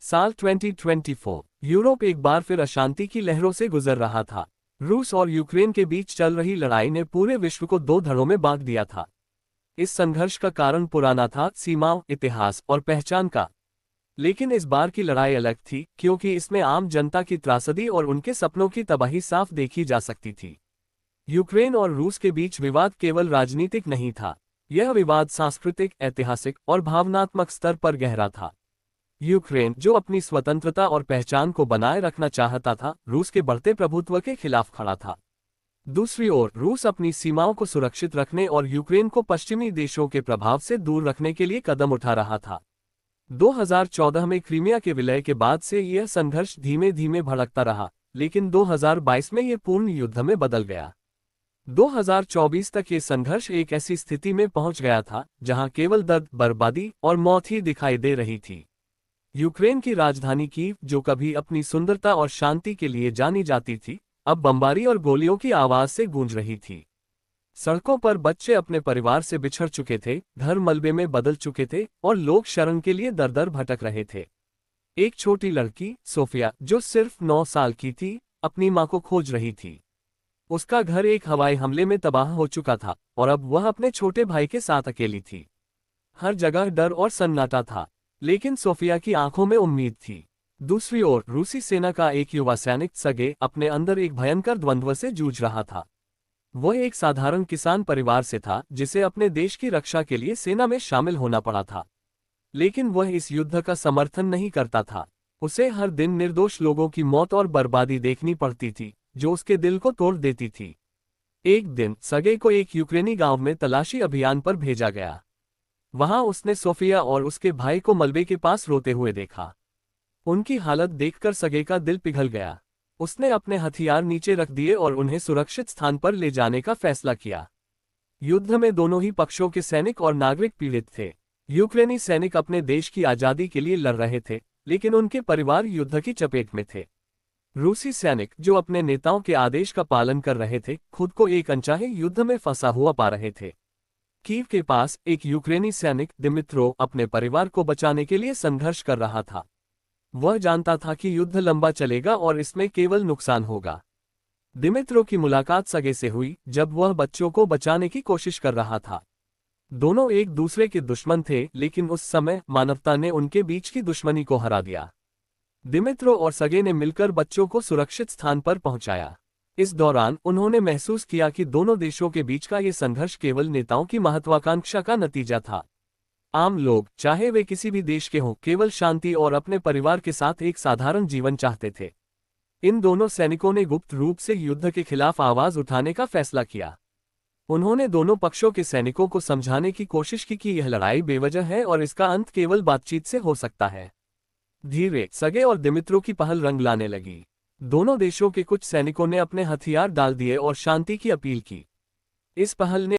साल 2024 यूरोप एक बार फिर अशांति की लहरों से गुजर रहा था। रूस और यूक्रेन के बीच चल रही लड़ाई ने पूरे विश्व को दो धड़ों में बांट दिया था। इस संघर्ष का कारण पुराना था, सीमाओं, इतिहास और पहचान का। लेकिन इस बार की लड़ाई अलग थी, क्योंकि इसमें आम जनता की त्रासदी और उनके सपनों की तबाही साफ देखी जा सकती थी। यूक्रेन और रूस के बीच विवाद केवल राजनीतिक नहीं था, यह विवाद सांस्कृतिक, ऐतिहासिक और भावनात्मक स्तर पर गहरा था। यूक्रेन, जो अपनी स्वतंत्रता और पहचान को बनाए रखना चाहता था, रूस के बढ़ते प्रभुत्व के खिलाफ खड़ा था। दूसरी ओर, रूस अपनी सीमाओं को सुरक्षित रखने और यूक्रेन को पश्चिमी देशों के प्रभाव से दूर रखने के लिए कदम उठा रहा था। 2014 में क्रीमिया के विलय के बाद से यह संघर्ष धीमे धीमे भड़कता रहा, लेकिन 2022 में यह पूर्ण युद्ध में बदल गया। 2024 तक ये संघर्ष एक ऐसी स्थिति में पहुंच गया था जहां केवल दर्द, बर्बादी और मौत ही दिखाई दे रही थी। यूक्रेन की राजधानी कीव, जो कभी अपनी सुंदरता और शांति के लिए जानी जाती थी, अब बमबारी और गोलियों की आवाज से गूंज रही थी। सड़कों पर बच्चे अपने परिवार से बिछड़ चुके थे, घर मलबे में बदल चुके थे और लोग शरण के लिए दर दर भटक रहे थे। एक छोटी लड़की, सोफिया, जो सिर्फ 9 साल की थी, अपनी मां को खोज रही थी। उसका घर एक हवाई हमले में तबाह हो चुका था और अब वह अपने छोटे भाई के साथ अकेली थी। हर जगह डर और सन्नाटा था, लेकिन सोफिया की आंखों में उम्मीद थी। दूसरी ओर, रूसी सेना का एक युवा सैनिक, सर्गेई, अपने अंदर एक भयंकर द्वंद्व से जूझ रहा था। वह एक साधारण किसान परिवार से था, जिसे अपने देश की रक्षा के लिए सेना में शामिल होना पड़ा था। लेकिन वह इस युद्ध का समर्थन नहीं करता था। उसे हर दिन निर्दोष लोगों की मौत और बर्बादी देखनी पड़ती थी, जो उसके दिल को तोड़ देती थी। एक दिन सर्गेई को एक यूक्रेनी गांव में तलाशी अभियान पर भेजा गया। वहां उसने सोफिया और उसके भाई को मलबे के पास रोते हुए देखा। उनकी हालत देखकर सर्गेई का दिल पिघल गया। उसने अपने हथियार नीचे रख दिए और उन्हें सुरक्षित स्थान पर ले जाने का फैसला किया। युद्ध में दोनों ही पक्षों के सैनिक और नागरिक पीड़ित थे। यूक्रेनी सैनिक अपने देश की आजादी के लिए लड़ रहे थे, लेकिन उनके परिवार युद्ध की चपेट में थे। रूसी सैनिक, जो अपने नेताओं के आदेश का पालन कर रहे थे, खुद को एक अनचाहे युद्ध में फंसा हुआ पा रहे थे। कीव के पास एक यूक्रेनी सैनिक, दिमित्रो, अपने परिवार को बचाने के लिए संघर्ष कर रहा था। वह जानता था कि युद्ध लंबा चलेगा और इसमें केवल नुकसान होगा। दिमित्रो की मुलाकात सर्गेई से हुई जब वह बच्चों को बचाने की कोशिश कर रहा था। दोनों एक दूसरे के दुश्मन थे, लेकिन उस समय मानवता ने उनके बीच की दुश्मनी को हरा दिया। दिमित्रो और सर्गेई ने मिलकर बच्चों को सुरक्षित स्थान पर पहुंचाया। इस दौरान उन्होंने महसूस किया कि दोनों देशों के बीच का ये संघर्ष केवल नेताओं की महत्वाकांक्षा का नतीजा था। आम लोग, चाहे वे किसी भी देश के हों, केवल शांति और अपने परिवार के साथ एक साधारण जीवन चाहते थे। इन दोनों सैनिकों ने गुप्त रूप से युद्ध के खिलाफ आवाज उठाने का फैसला किया। उन्होंने दोनों पक्षों के सैनिकों को समझाने की कोशिश की कि यह लड़ाई बेवजह है और इसका अंत केवल बातचीत से हो सकता है। धीरे सर्गेई और दिमित्रो की पहल रंग लाने लगी। दोनों देशों के कुछ सैनिकों ने अपने हथियार डाल दिए और शांति की अपील की। इस पहल ने